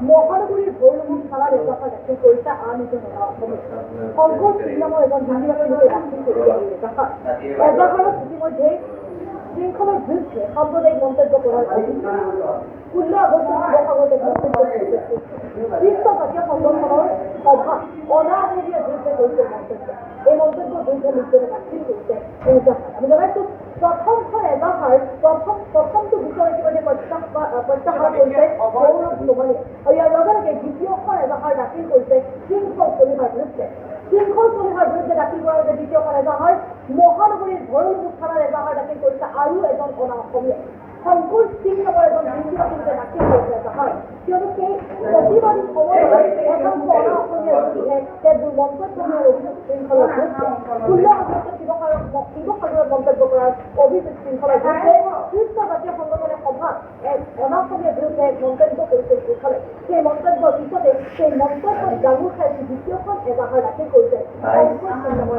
মহানগৰীৰ ভৈৰৱী থানাৰ এজাহাৰ দাখিল কৰিছে আন এজন অসমীয়া শংকৰ সিং নামৰ এজন হিন্দীভাষী লোকে দাখিল কৰিছে এই এজাহাৰত ইতিমধ্যে শৃংখলাৰ বিৰুদ্ধে সাম্প্ৰদায়িক মন্তব্য কৰাৰ অভিযোগ 16 আগষ্ট শিৱসাগৰত এক মন্তব্য কৰিছে বিশ্ব জাতীয় সংগঠনৰ সভা অনা অসমীয়াৰ বিৰুদ্ধে কৰিছে মন্তব্য এই মন্তব্যৰ বিৰুদ্ধে লোকজনে দাখিল কৰিছে এই এজাহাৰ আমি জনাইছো প্ৰথমখন এজাহাৰ প্ৰথমটো বিষয় ইতিমধ্যে প্ৰত্যাহাৰ কৰিছে গৌৰৱ চৌহানে আৰু ইয়াৰ লগে লগে দ্বিতীয়খন এজাহাৰ দাখিল কৰিছে শৃংখল চলিহাৰ বিৰুদ্ধে শৃংখল চলিহাৰ বিৰুদ্ধে দাখিল কৰাৰ বাবে দ্বিতীয়খন এজাহাৰ মহানগৰীৰ ভৰলুমুখ থানাৰ এজাহাৰ দাখিল কৰিছে আৰু এজন অনা অসমীয়া শংকৰ সিং নামৰ এজন হিন্দীভাষীলোকে দাখিল কৰিছে এজাহাৰ কিয়নো সেই প্ৰতিবাদী সময়ত একাংশ অনা অসমীয়াৰ বিৰুদ্ধে কেতবোৰ মন্তব্য কৰাৰ অভিযোগ শৃংখলাৰ বিৰুদ্ধে 16 আগষ্টত শিৱসাগৰত মন্তব্য কৰাৰ অভিযোগ শৃংখলাৰ বিৰুদ্ধে বিশ্ব জাতীয় সংগঠনে সভাত এক অনা অসমীয়াৰ বিৰুদ্ধে এক মন্তব্য কৰিছিল শৃংখলে সেই মন্তব্যৰ পিছতে সেই মন্তব্যত জালুৰ খাই দ্বিতীয়খন এজাহাৰ দাখিল কৰিছে শংকৰ সিং নামৰ